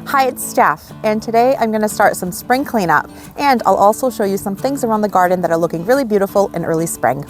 Hi, it's Steph, and today I'm going to start some spring cleanup, and I'll also show you some things around the garden that are looking really beautiful in early spring.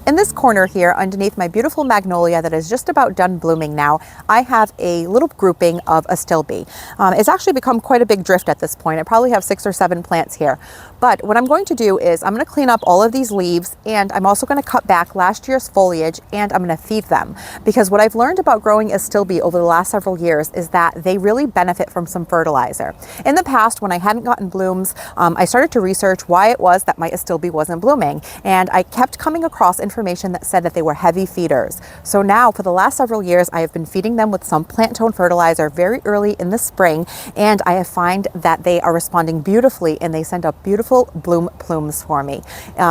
In this corner here, underneath my beautiful magnolia that is just about done blooming now, I have a little grouping of Astilbe. It's actually become quite a big drift at this point. I probably have 6 or 7 plants here. But what I'm going to do is I'm going to clean up all of these leaves, and I'm also going to cut back last year's foliage, and I'm going to feed them. Because what I've learned about growing Astilbe over the last several years is that they really benefit from some fertilizer. In the past, when I hadn't gotten blooms, I started to research why it was that my Astilbe wasn't blooming, and I kept coming across information that said that they were heavy feeders. So now for the last several years, I have been feeding them with some plant tone fertilizer very early in the spring, and I have found that they are responding beautifully and they send up beautiful bloom plumes for me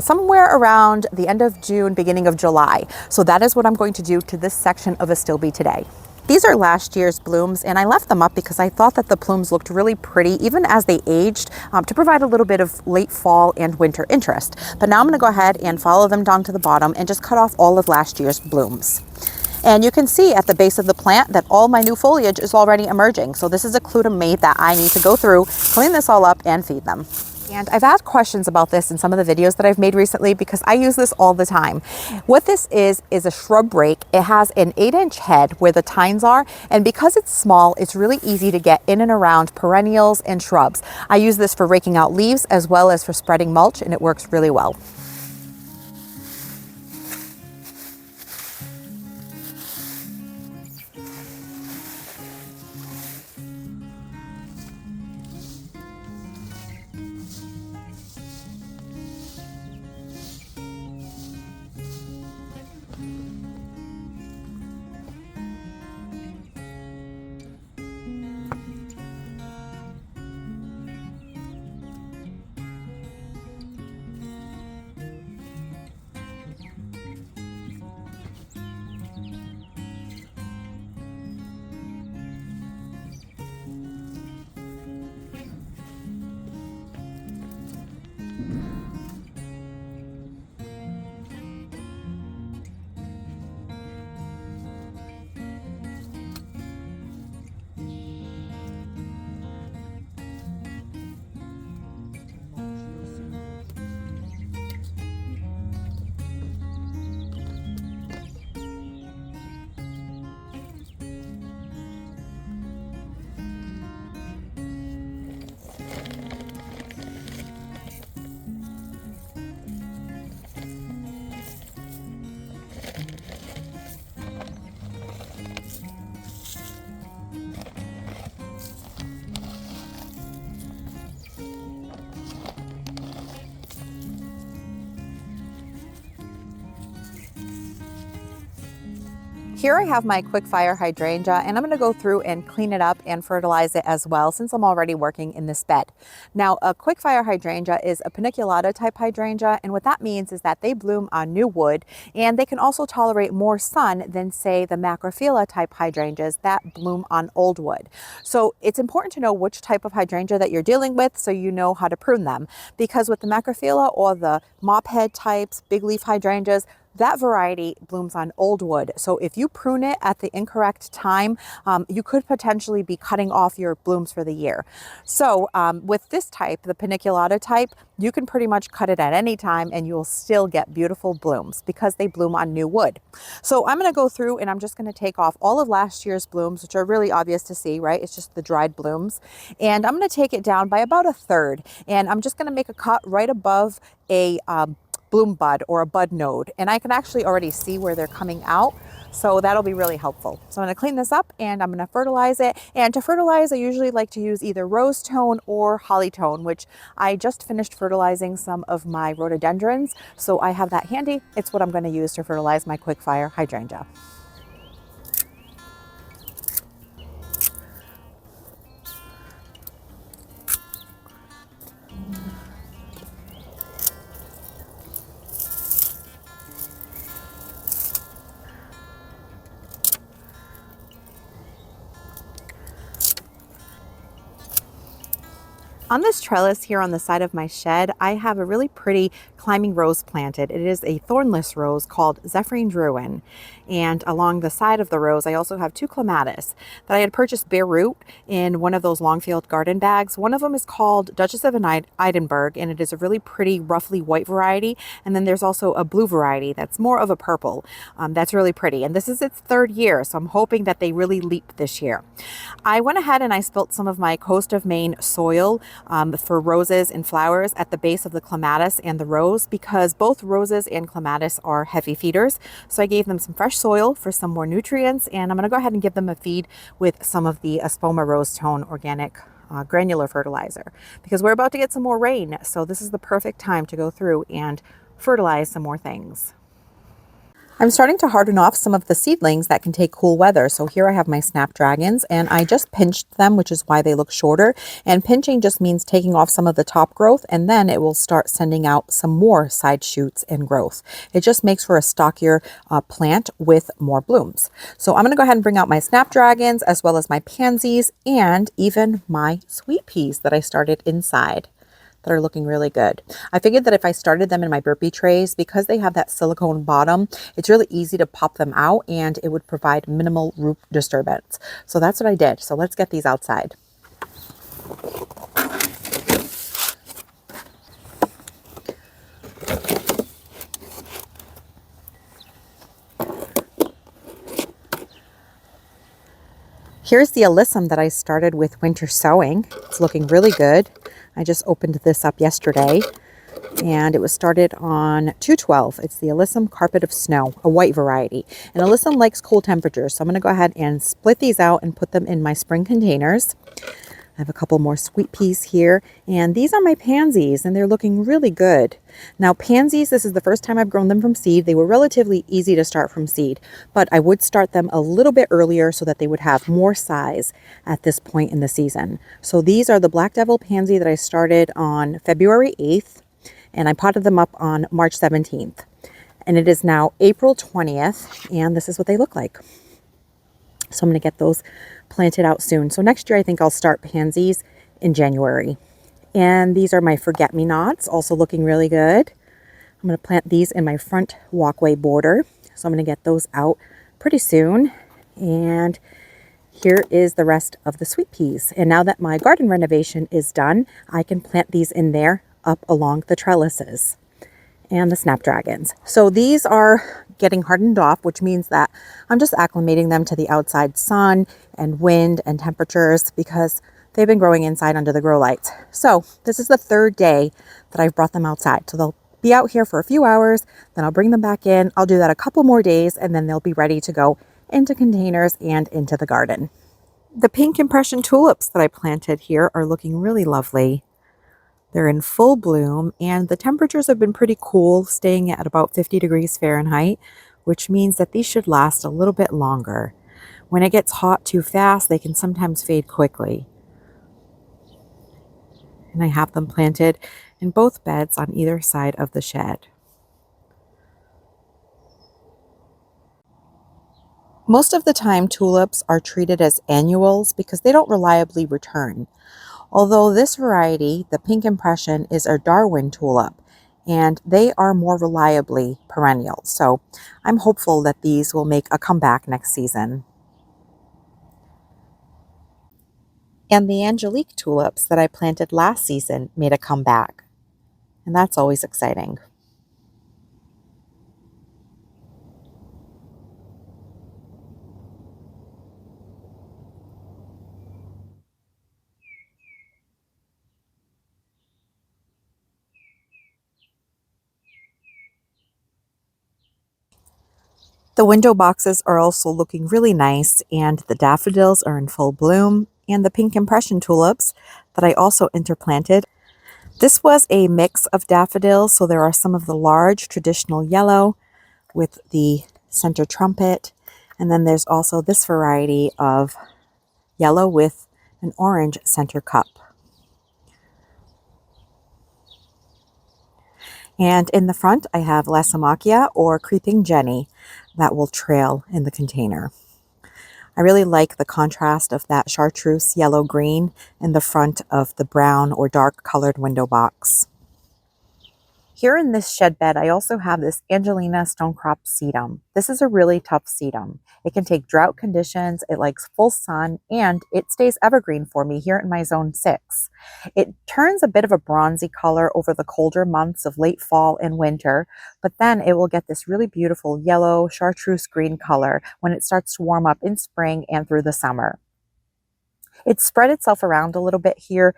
somewhere around the end of June, beginning of July. So that is what I'm going to do to this section of Astilbe today. These are last year's blooms, and I left them up because I thought that the plumes looked really pretty even as they aged, to provide a little bit of late fall and winter interest. But now I'm going to go ahead and follow them down to the bottom and just cut off all of last year's blooms. And you can see at the base of the plant that all my new foliage is already emerging. So this is a clue to me that I need to go through, clean this all up, and feed them. And I've had questions about this in some of the videos that I've made recently because I use this all the time. What this is a shrub rake. It has an 8-inch head where the tines are, and because it's small, it's really easy to get in and around perennials and shrubs. I use this for raking out leaves as well as for spreading mulch, and it works really well. Here I have my quick fire hydrangea, and I'm going to go through and clean it up and fertilize it as well since I'm already working in this bed. Now, a quick fire hydrangea is a paniculata type hydrangea, and what that means is that they bloom on new wood, and they can also tolerate more sun than, say, the macrophylla type hydrangeas that bloom on old wood. So it's important to know which type of hydrangea that you're dealing with so you know how to prune them, because with the macrophylla or the mop head types, big leaf hydrangeas, that variety blooms on old wood. So if you prune it at the incorrect time, you could potentially be cutting off your blooms for the year. So with this type, the paniculata type, you can pretty much cut it at any time and you'll still get beautiful blooms because they bloom on new wood. So I'm going to go through and I'm just going to take off all of last year's blooms, which are really obvious to see, right? It's just the dried blooms. And I'm going to take it down by about 1/3. And I'm just going to make a cut right above a bloom bud or a bud node, and I can actually already see where they're coming out, so that'll be really helpful. So I'm going to clean this up and I'm going to fertilize it, and to fertilize I usually like to use either rose tone or holly tone, which I just finished fertilizing some of my rhododendrons, so I have that handy. It's what I'm going to use to fertilize my quick fire hydrangea. On this trellis here on the side of my shed, I have a really pretty climbing rose planted. It is a thornless rose called Zephyrine Druin. And along the side of the rose, I also have two clematis that I had purchased bare root in one of those Longfield garden bags. One of them is called Duchess of Edinburgh, and it is a really pretty, roughly white variety. And then there's also a blue variety that's more of a purple. That's really pretty. And this is its third year, so I'm hoping that they really leap this year. I went ahead and I spilt some of my Coast of Maine soil for roses and flowers at the base of the clematis and the rose, because both roses and clematis are heavy feeders. So I gave them some fresh soil for some more nutrients, and I'm going to go ahead and give them a feed with some of the Espoma Rose Tone organic granular fertilizer, because we're about to get some more rain. So this is the perfect time to go through and fertilize some more things. I'm starting to harden off some of the seedlings that can take cool weather. So here I have my snapdragons, and I just pinched them, which is why they look shorter. And pinching just means taking off some of the top growth, and then it will start sending out some more side shoots and growth. It just makes for a stockier plant with more blooms. So I'm going to go ahead and bring out my snapdragons, as well as my pansies, and even my sweet peas that I started inside, that are looking really good. I figured that if I started them in my burpee trays, because they have that silicone bottom, it's really easy to pop them out and it would provide minimal root disturbance. So that's what I did. So let's get these outside. Here's the alyssum that I started with winter sowing. It's looking really good. I just opened this up yesterday, and it was started on 212. It's the Alyssum Carpet of Snow, a white variety. And alyssum likes cold temperatures, so I'm going to go ahead and split these out and put them in my spring containers. I have a couple more sweet peas here, and these are my pansies, and they're looking really good. Now, pansies, this is the first time I've grown them from seed. They were relatively easy to start from seed, but I would start them a little bit earlier so that they would have more size at this point in the season. So these are the Black Devil pansy that I started on February 8th, and I potted them up on March 17th. And it is now April 20th, and this is what they look like. So I'm going to get those planted out soon. So next year, I think I'll start pansies in January. And these are my forget-me-nots, also looking really good. I'm going to plant these in my front walkway border. So I'm going to get those out pretty soon. And here is the rest of the sweet peas. And now that my garden renovation is done, I can plant these in there up along the trellises. And the snapdragons. So these are getting hardened off, which means that I'm just acclimating them to the outside sun and wind and temperatures, because they've been growing inside under the grow lights. So this is the third day that I've brought them outside. So they'll be out here for a few hours, then I'll bring them back in. I'll do that a couple more days, and then they'll be ready to go into containers and into the garden. The pink impression tulips that I planted here are looking really lovely. They're in full bloom, and the temperatures have been pretty cool, staying at about 50 degrees Fahrenheit, which means that these should last a little bit longer. When it gets hot too fast, they can sometimes fade quickly. And I have them planted in both beds on either side of the shed. Most of the time, tulips are treated as annuals because they don't reliably return. Although this variety, the pink impression, is a Darwin tulip, and they are more reliably perennial. So I'm hopeful that these will make a comeback next season. And the Angelique tulips that I planted last season made a comeback, and that's always exciting. The window boxes are also looking really nice, and the daffodils are in full bloom, and the pink impression tulips that I also interplanted. This was a mix of daffodils, so there are some of the large traditional yellow with the center trumpet, and then there's also this variety of yellow with an orange center cup. And in the front, I have Lasimachia, or Creeping Jenny, that will trail in the container. I really like the contrast of that chartreuse yellow-green in the front of the brown or dark colored window box. Here in this shed bed, I also have this Angelina Stonecrop sedum. This is a really tough sedum. It can take drought conditions, it likes full sun, and it stays evergreen for me here in my zone 6. It turns a bit of a bronzy color over the colder months of late fall and winter, but then it will get this really beautiful yellow chartreuse green color when it starts to warm up in spring and through the summer. It's spread itself around a little bit here,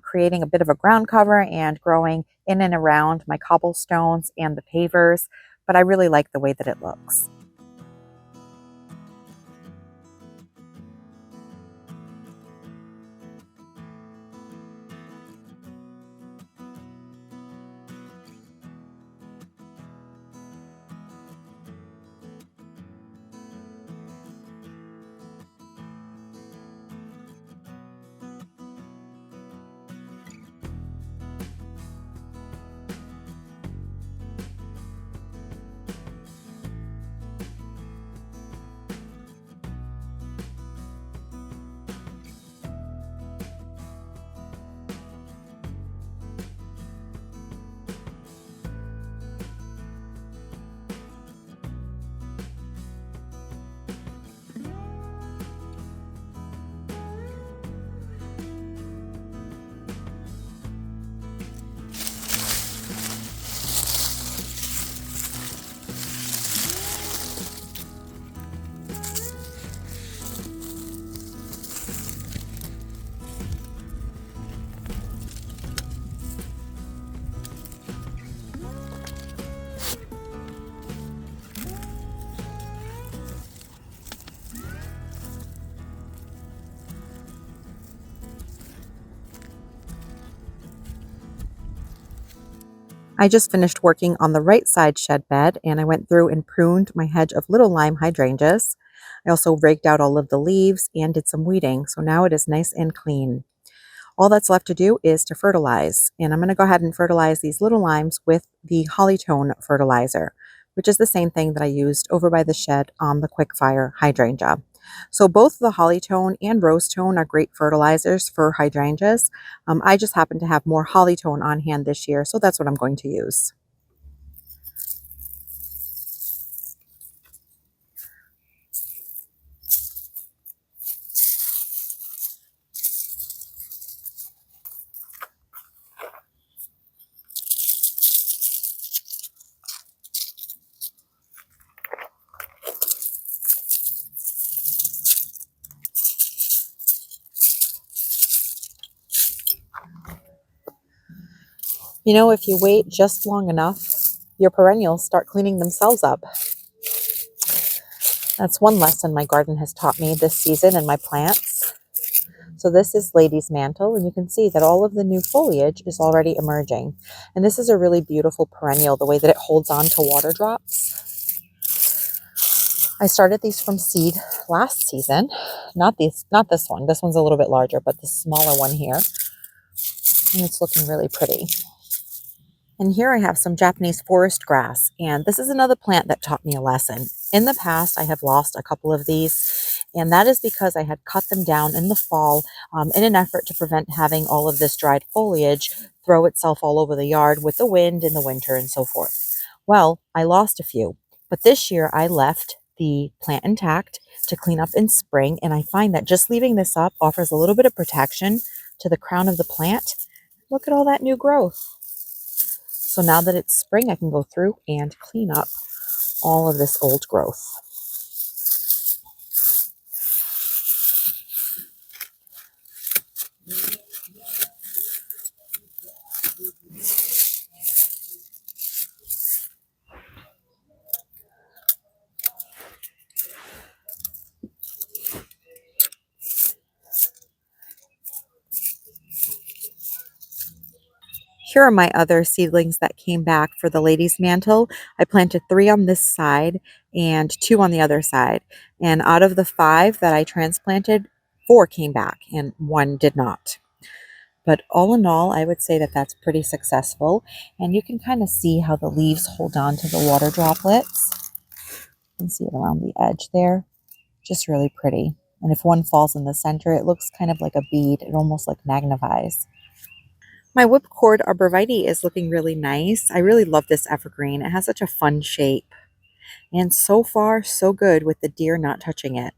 creating a bit of a ground cover and growing in and around my cobblestones and the pavers, but I really like the way that it looks. I just finished working on the right side shed bed, and I went through and pruned my hedge of little lime hydrangeas. I also raked out all of the leaves and did some weeding, so now it is nice and clean. All that's left to do is to fertilize, and I'm going to go ahead and fertilize these little limes with the Hollytone fertilizer, which is the same thing that I used over by the shed on the Quickfire hydrangea. So both the Hollytone and Rosetone are great fertilizers for hydrangeas. I just happen to have more Hollytone on hand this year, so that's what I'm going to use. You know, if you wait just long enough, your perennials start cleaning themselves up. That's one lesson my garden has taught me this season in my plants. So this is Lady's Mantle, and you can see that all of the new foliage is already emerging. And this is a really beautiful perennial, the way that it holds on to water drops. I started these from seed last season. Not this one. This one's a little bit larger, but the smaller one here. And it's looking really pretty. And here I have some Japanese forest grass, and this is another plant that taught me a lesson. In the past, I have lost a couple of these, and that is because I had cut them down in the fall in an effort to prevent having all of this dried foliage throw itself all over the yard with the wind in the winter and so forth. Well, I lost a few, but this year I left the plant intact to clean up in spring, and I find that just leaving this up offers a little bit of protection to the crown of the plant. Look at all that new growth. So now that it's spring, I can go through and clean up all of this old growth. Here are my other seedlings that came back for the Lady's Mantle. I planted 3 on this side and 2 on the other side. And out of the 5 that I transplanted, 4 came back and 1 did not. But all in all, I would say that that's pretty successful. And you can kind of see how the leaves hold on to the water droplets. You can see it around the edge there. Just really pretty. And if one falls in the center, it looks kind of like a bead. It almost like magnifies. My whipcord arborvitae is looking really nice. I really love this evergreen. It has such a fun shape. And so far, so good with the deer not touching it.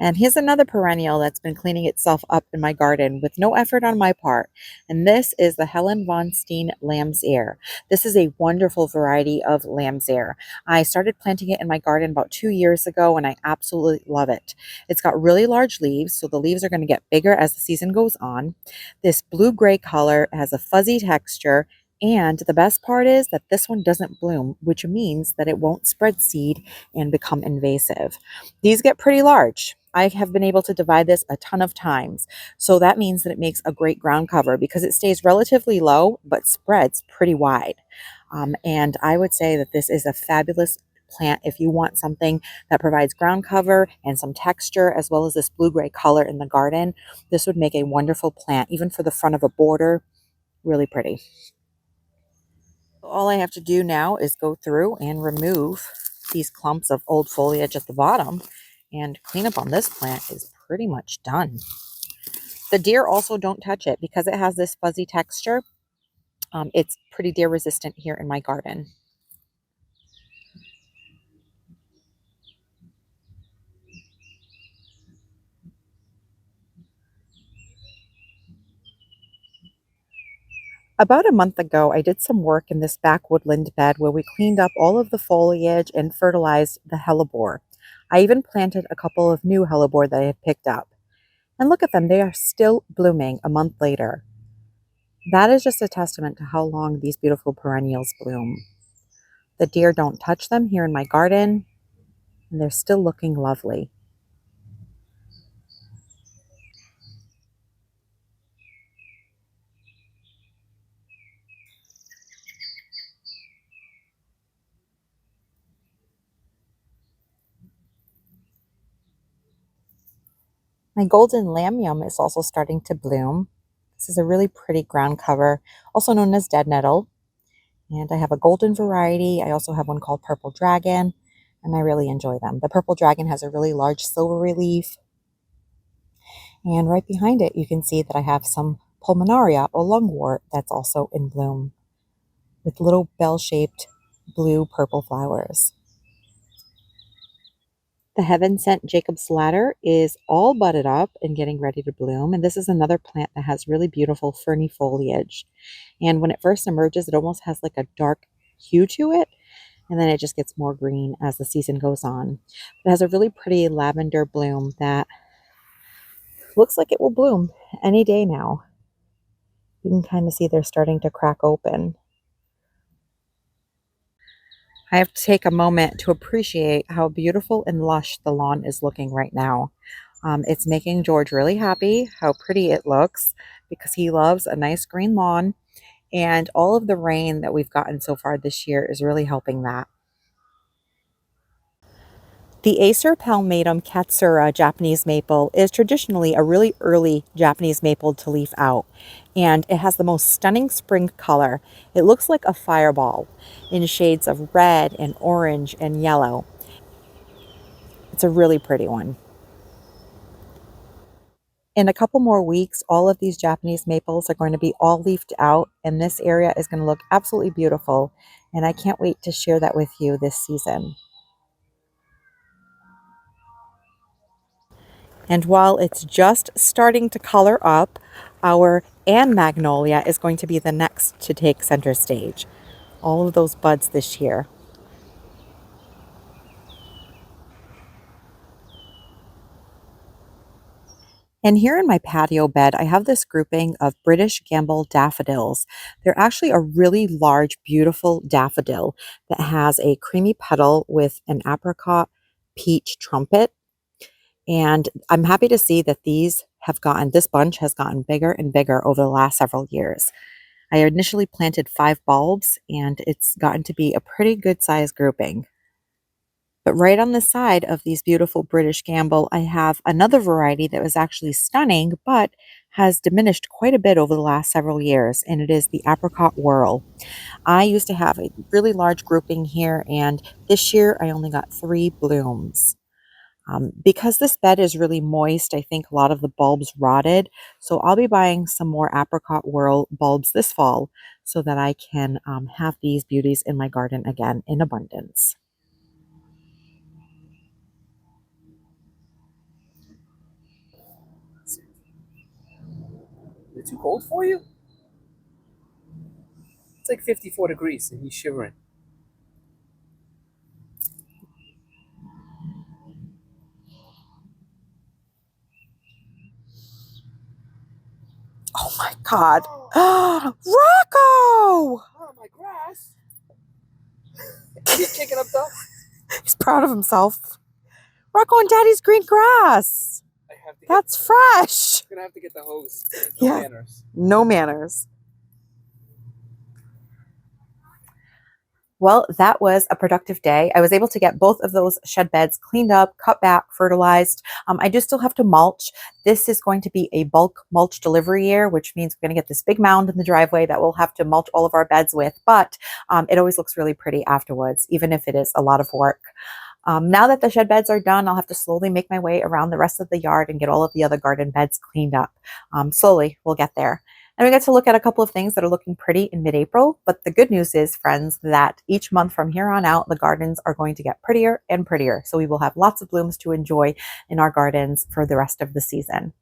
And here's another perennial that's been cleaning itself up in my garden with no effort on my part. And this is the Helen von Steen Lamb's Ear. This is a wonderful variety of lamb's ear. I started planting it in my garden about 2 years ago and I absolutely love it. It's got really large leaves, so the leaves are going to get bigger as the season goes on. This blue-gray color has a fuzzy texture. And the best part is that this one doesn't bloom, which means that it won't spread seed and become invasive. These get pretty large. I have been able to divide this a ton of times. So that means that it makes a great ground cover because it stays relatively low but spreads pretty wide. And I would say that this is a fabulous plant if you want something that provides ground cover and some texture as well as this blue-gray color in the garden. This would make a wonderful plant, even for the front of a border. Really pretty. All I have to do now is go through and remove these clumps of old foliage at the bottom, and cleanup on this plant is pretty much done. The deer also don't touch it because it has this fuzzy texture. It's pretty deer resistant here in my garden. About a month ago, I did some work in this back woodland bed where we cleaned up all of the foliage and fertilized the hellebore. I even planted a couple of new hellebore that I had picked up. And look at them, they are still blooming a month later. That is just a testament to how long these beautiful perennials bloom. The deer don't touch them here in my garden, and they're still looking lovely. My golden lamium is also starting to bloom. This is a really pretty ground cover, also known as dead nettle. And I have a golden variety. I also have one called purple dragon, and I really enjoy them. The purple dragon has a really large silvery leaf. And right behind it, you can see that I have some pulmonaria or lungwort that's also in bloom with little bell-shaped blue-purple flowers. The heaven sent Jacob's ladder is all budded up and getting ready to bloom. And this is another plant that has really beautiful ferny foliage. And when it first emerges, it almost has like a dark hue to it. And then it just gets more green as the season goes on. It has a really pretty lavender bloom that looks like it will bloom any day now. You can kind of see they're starting to crack open. I have to take a moment to appreciate how beautiful and lush the lawn is looking right now. It's making George really happy how pretty it looks because he loves a nice green lawn, and all of the rain that we've gotten so far this year is really helping that. The Acer palmatum katsura Japanese maple is traditionally a really early Japanese maple to leaf out, and it has the most stunning spring color. It looks like a fireball in shades of red and orange and yellow. It's a really pretty one. In a couple more weeks, all of these Japanese maples are going to be all leafed out, and this area is going to look absolutely beautiful, and I can't wait to share that with you this season. And while it's just starting to color up, our Ann Magnolia is going to be the next to take center stage. All of those buds this year. And here in my patio bed, I have this grouping of British Gamble daffodils. They're actually a really large, beautiful daffodil that has a creamy petal with an apricot peach trumpet. And I'm happy to see that this bunch has gotten bigger and bigger over the last several years. I initially planted 5 bulbs, and it's gotten to be a pretty good size grouping. But right on the side of these beautiful British Gamble, I have another variety that was actually stunning, but has diminished quite a bit over the last several years, and it is the apricot whirl. I used to have a really large grouping here, and this year I only got 3 blooms. Because this bed is really moist, I think a lot of the bulbs rotted. So I'll be buying some more apricot whirl bulbs this fall so that I can have these beauties in my garden again in abundance. Is it too cold for you? It's like 54 degrees and he's shivering. Oh my God. Rocco! Oh, my grass. He's kicking up though. He's proud of himself. Rocco and Daddy's green grass. That's fresh. I'm gonna have to get the hose. No manners. No manners. Well, that was a productive day. I was able to get both of those shed beds cleaned up, cut back, fertilized. I do still have to mulch. This is going to be a bulk mulch delivery year, which means we're going to get this big mound in the driveway that we'll have to mulch all of our beds with. But it always looks really pretty afterwards, even if it is a lot of work. Now that the shed beds are done, I'll have to slowly make my way around the rest of the yard and get all of the other garden beds cleaned up. Slowly, we'll get there. And we get to look at a couple of things that are looking pretty in mid-April. But the good news is, friends, that each month from here on out, the gardens are going to get prettier and prettier. So we will have lots of blooms to enjoy in our gardens for the rest of the season.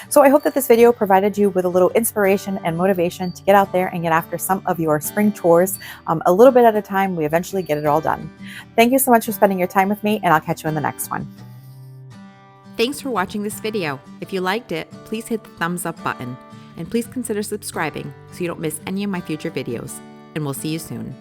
So I hope that this video provided you with a little inspiration and motivation to get out there and get after some of your spring chores. A little bit at a time, we eventually get it all done. Thank you so much for spending your time with me, and I'll catch you in the next one. Thanks for watching this video. If you liked it, please hit the thumbs up button. And please consider subscribing so you don't miss any of my future videos. And we'll see you soon.